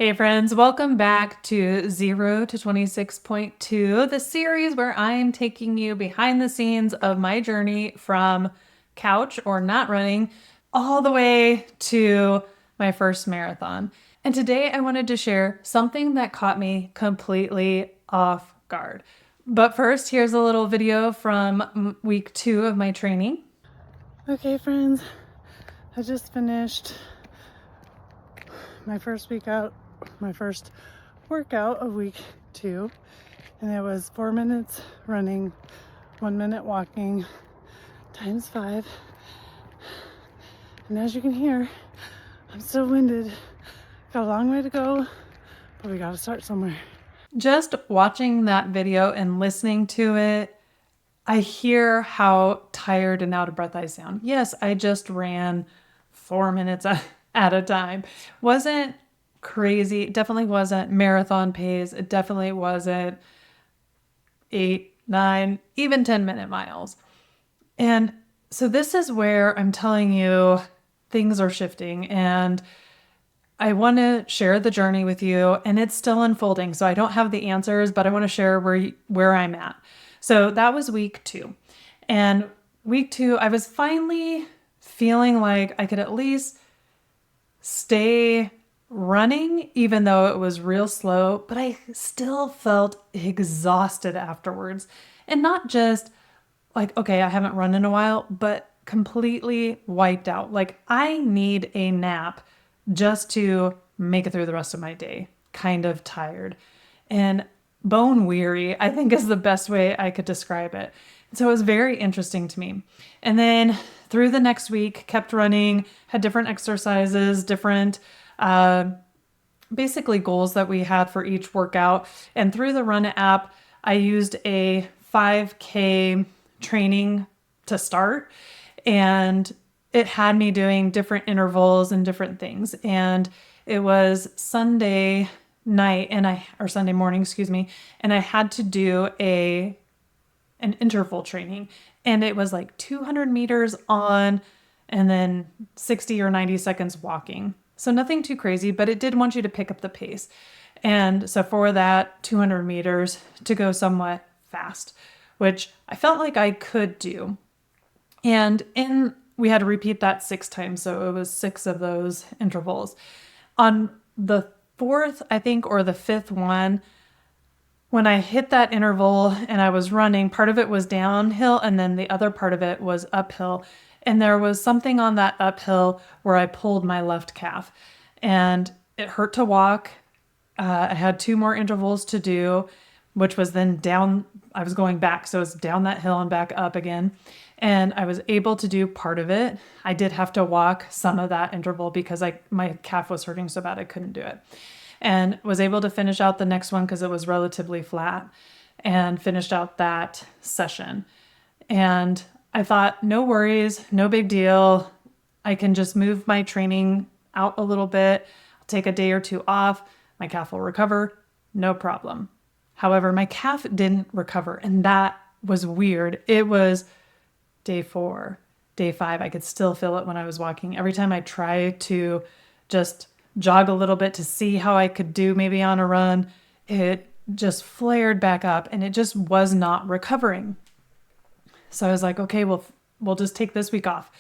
Hey friends, welcome back to 0 to 26.2, the series where I'm taking you behind the scenes of my journey from couch or not running all the way to my first marathon. And today I wanted to share something that caught me completely off guard. But first, here's a little video from week 2 of my training. Okay, friends, I just finished my first workout of week 2, and it was 4 minutes running, 1 minute walking, times 5. And as you can hear, I'm still winded. Got a long way to go, but we gotta start somewhere. Just watching that video and listening to it, I hear how tired and out of breath I sound. Yes, I just ran 4 minutes at a time. Wasn't crazy. Definitely wasn't marathon pace. It definitely wasn't 8, 9, even 10-minute miles. And so this is where I'm telling you things are shifting, and I want to share the journey with you, and it's still unfolding. So I don't have the answers, but I want to share where I'm at. So that was week 2. And week 2, I was finally feeling like I could at least stay running, even though it was real slow, but I still felt exhausted afterwards. And not just like, okay, I haven't run in a while, but completely wiped out. Like, I need a nap just to make it through the rest of my day. Kind of tired. And bone weary, I think, is the best way I could describe it. So it was very interesting to me. And then through the next week, kept running, had different exercises, different basically goals that we had for each workout. And through the Run app, I used a 5K training to start. And it had me doing different intervals and different things. And it was Sunday night or Sunday morning, excuse me, and I had to do an interval training, and it was like 200 meters on and then 60 or 90 seconds walking. So nothing too crazy, but it did want you to pick up the pace. And so for that 200 meters to go somewhat fast, which I felt like I could do. And we had to repeat that 6 times, so it was 6 of those intervals. On the 4th, I think, or the 5th one, when I hit that interval and I was running, part of it was downhill and then the other part of it was uphill. And there was something on that uphill where I pulled my left calf, and it hurt to walk. I had 2 more intervals to do, which was then down. I was going back, so it's down that hill and back up again. And I was able to do part of it. I did have to walk some of that interval because my calf was hurting so bad I couldn't do it. And was able to finish out the next one because it was relatively flat, and finished out that session. And I thought, no worries, no big deal. I can just move my training out a little bit. I'll take a day or 2 off. My calf will recover, no problem. However, my calf didn't recover, and that was weird. It was day 4, day 5. I could still feel it when I was walking. Every time I tried to just jog a little bit to see how I could do maybe on a run, it just flared back up and it just was not recovering. So I was like, okay, we'll just take this week off.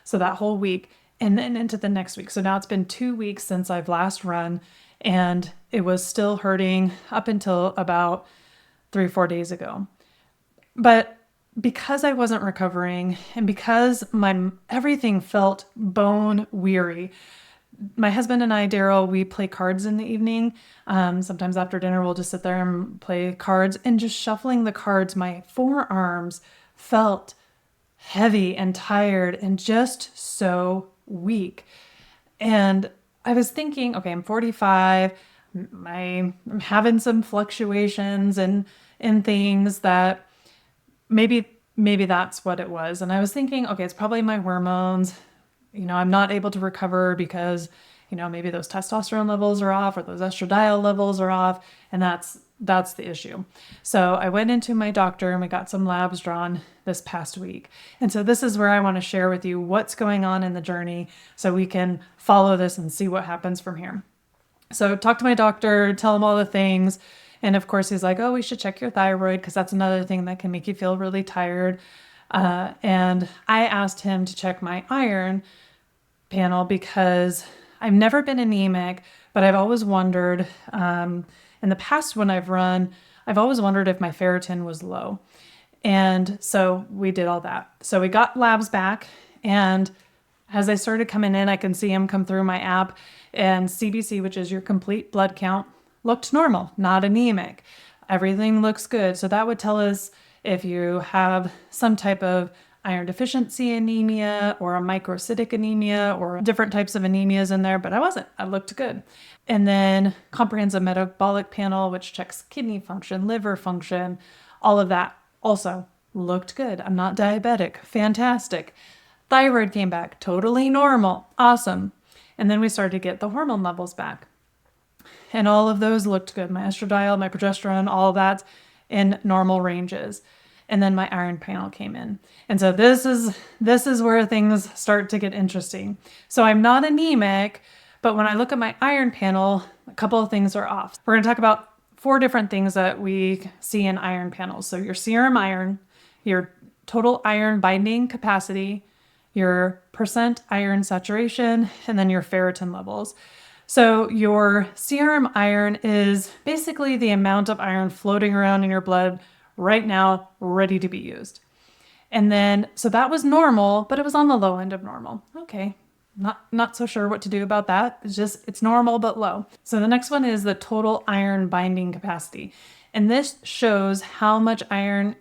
So that whole week and then into the next week. So now it's been 2 weeks since I've last run, and it was still hurting up until about 3 or 4 days ago. But because I wasn't recovering and because everything felt bone weary, my husband and I, Daryl, we play cards in the evening. Sometimes after dinner, we'll just sit there and play cards, and just shuffling the cards, my forearms felt heavy and tired and just so weak. And I was thinking, okay, I'm 45. I'm having some fluctuations and things that maybe that's what it was. And I was thinking, okay, it's probably my hormones. I'm not able to recover because, maybe those testosterone levels are off or those estradiol levels are off. And that's the issue. So I went into my doctor and we got some labs drawn this past week. And so this is where I want to share with you what's going on in the journey so we can follow this and see what happens from here. So talk to my doctor, tell him all the things. And of course, he's like, oh, we should check your thyroid because that's another thing that can make you feel really tired. And I asked him to check my iron panel because I've never been anemic, but I've always wondered, in the past when I've run, I've always wondered if my ferritin was low. And so we did all that. So we got labs back, and as I started coming in, I can see them come through my app, and CBC, which is your complete blood count, looked normal, not anemic. Everything looks good. So that would tell us if you have some type of iron deficiency anemia or a microcytic anemia or different types of anemias in there, but I wasn't. I looked good. And then comprehensive metabolic panel, which checks kidney function, liver function, all of that also looked good. I'm not diabetic. Fantastic. Thyroid came back totally normal. Awesome. And then we started to get the hormone levels back. And all of those looked good. My estradiol, my progesterone, all of that's in normal ranges. And then my iron panel came in. And so this is where things start to get interesting. So I'm not anemic, but when I look at my iron panel, a couple of things are off. We're going to talk about 4 different things that we see in iron panels. So your serum iron, your total iron binding capacity, your percent iron saturation, and then your ferritin levels. So your serum iron is basically the amount of iron floating around in your blood right now, ready to be used. And then, so that was normal, but it was on the low end of normal. Okay, not so sure what to do about that. It's normal, but low. So the next one is the total iron binding capacity. And this shows how much iron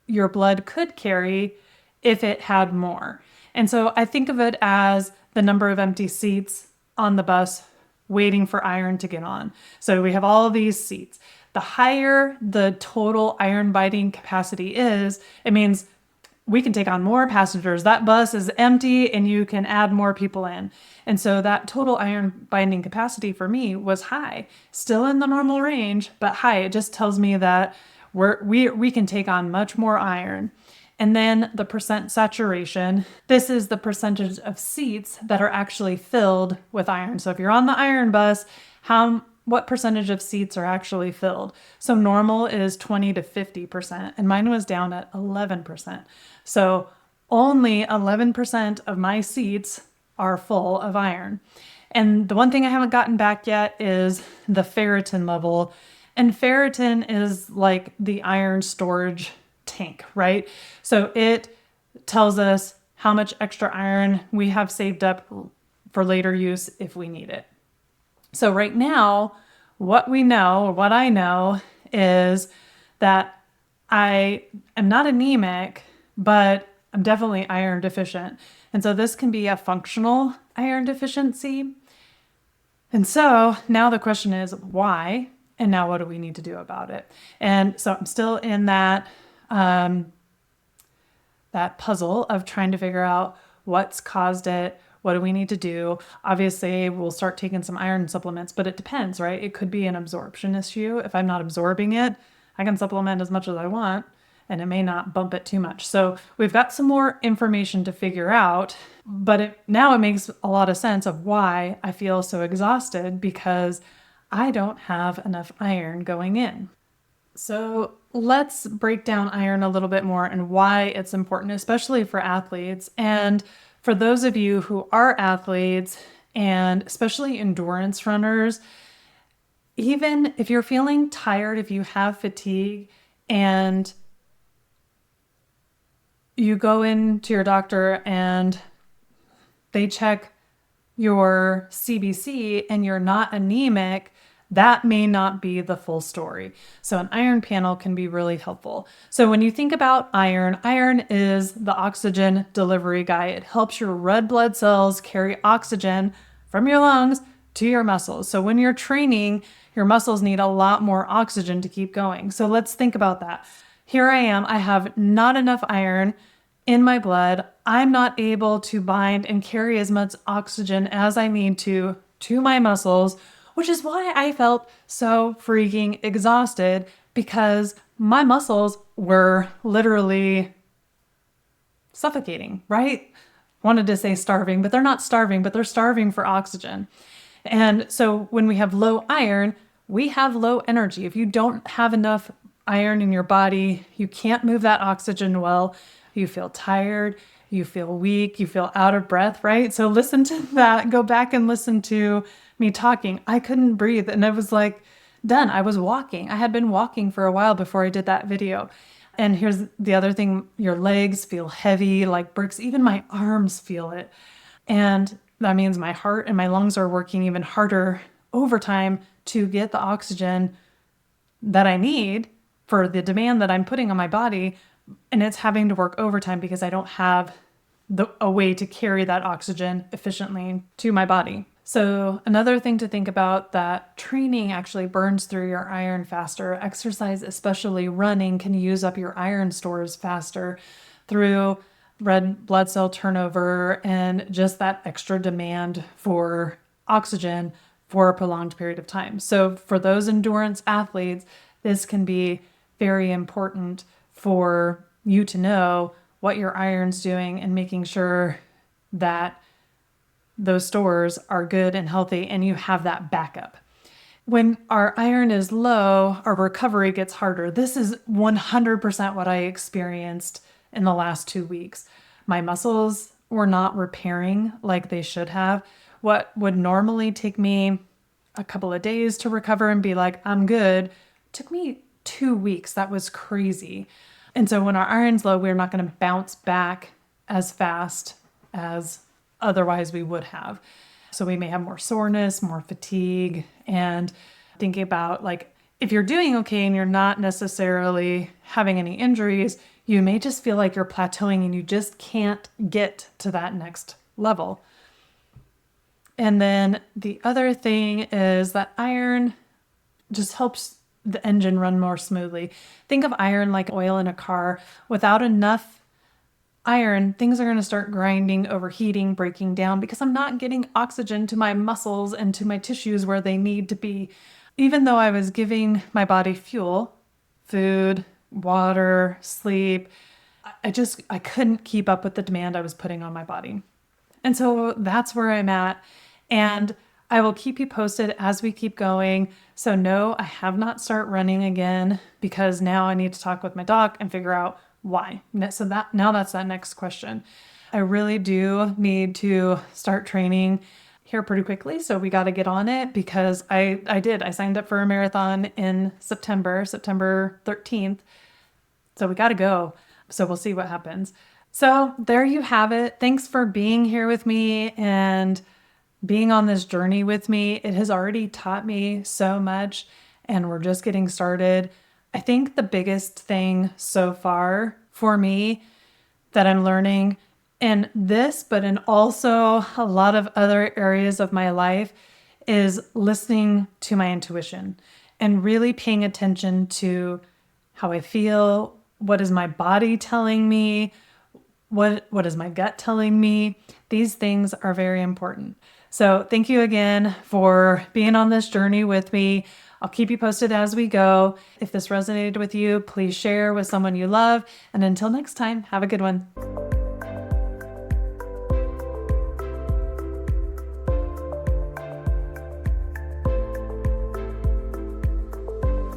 your blood could carry if it had more. And so I think of it as the number of empty seats on the bus waiting for iron to get on. So we have all of these seats. The higher the total iron binding capacity is, it means we can take on more passengers. That bus is empty and you can add more people in. And so that total iron binding capacity for me was high, still in the normal range, but high. It just tells me that we can take on much more iron. And then the percent saturation, this is the percentage of seats that are actually filled with iron. So if you're on the iron bus, what percentage of seats are actually filled? So normal is 20 to 50%, and mine was down at 11%. So only 11% of my seats are full of iron. And the one thing I haven't gotten back yet is the ferritin level. And ferritin is like the iron storage tank, right? So it tells us how much extra iron we have saved up for later use if we need it. So right now, what I know is that I am not anemic, but I'm definitely iron deficient. And so this can be a functional iron deficiency. And so now the question is why? And now what do we need to do about it? And so I'm still in that puzzle of trying to figure out what's caused it. What do we need to do? Obviously, we'll start taking some iron supplements, but it depends, right? It could be an absorption issue. If I'm not absorbing it, I can supplement as much as I want, and it may not bump it too much. So we've got some more information to figure out, but now it makes a lot of sense of why I feel so exhausted, because I don't have enough iron going in. So let's break down iron a little bit more and why it's important, especially for athletes. And for those of you who are athletes, and especially endurance runners, even if you're feeling tired, if you have fatigue and you go into your doctor and they check your CBC and you're not anemic, that may not be the full story. So an iron panel can be really helpful. So when you think about iron, iron is the oxygen delivery guy. It helps your red blood cells carry oxygen from your lungs to your muscles. So when you're training, your muscles need a lot more oxygen to keep going. So let's think about that. Here I am, I have not enough iron in my blood. I'm not able to bind and carry as much oxygen as I need to my muscles, which is why I felt so freaking exhausted, because my muscles were literally suffocating, right? Wanted to say starving, but they're not starving, but they're starving for oxygen. And so when we have low iron, we have low energy. If you don't have enough iron in your body, you can't move that oxygen well. You feel tired, you feel weak, you feel out of breath, right? So listen to that. Go back and listen to me talking. I couldn't breathe. And it was like, done. I was walking. I had been walking for a while before I did that video. And here's the other thing, your legs feel heavy like bricks. Even my arms feel it. And that means my heart and my lungs are working even harder overtime to get the oxygen that I need for the demand that I'm putting on my body. And it's having to work overtime because I don't have a way to carry that oxygen efficiently to my body. So another thing to think about, that training actually burns through your iron faster. Exercise, especially running, can use up your iron stores faster through red blood cell turnover and just that extra demand for oxygen for a prolonged period of time. So for those endurance athletes, this can be very important for you to know what your iron's doing and making sure that those stores are good and healthy and you have that backup. When our iron is low, our recovery gets harder. This is 100% what I experienced in the last 2 weeks. My muscles were not repairing like they should have. What would normally take me a couple of days to recover and be like, I'm good, took me 2 weeks. That was crazy. And so when our iron's low, we're not going to bounce back as fast as otherwise we would have. So we may have more soreness, more fatigue, and thinking about like, if you're doing okay and you're not necessarily having any injuries, you may just feel like you're plateauing and you just can't get to that next level. And then the other thing is that iron just helps the engine run more smoothly. Think of iron like oil in a car. Without enough iron, things are going to start grinding, overheating, breaking down because I'm not getting oxygen to my muscles and to my tissues where they need to be. Even though I was giving my body fuel, food, water, sleep, I couldn't keep up with the demand I was putting on my body. And so that's where I'm at. And I will keep you posted as we keep going. So no, I have not started running again because now I need to talk with my doc and figure out why. So that's that next question. I really do need to start training here pretty quickly. So we got to get on it because I signed up for a marathon in September 13th. So we got to go. So we'll see what happens. So there you have it. Thanks for being here with me and being on this journey with me. It has already taught me so much and we're just getting started. I think the biggest thing so far for me that I'm learning in this, but in also a lot of other areas of my life, is listening to my intuition and really paying attention to how I feel. What is my body telling me? What is my gut telling me? These things are very important. So thank you again for being on this journey with me. I'll keep you posted as we go. If this resonated with you, please share with someone you love. And until next time, have a good one.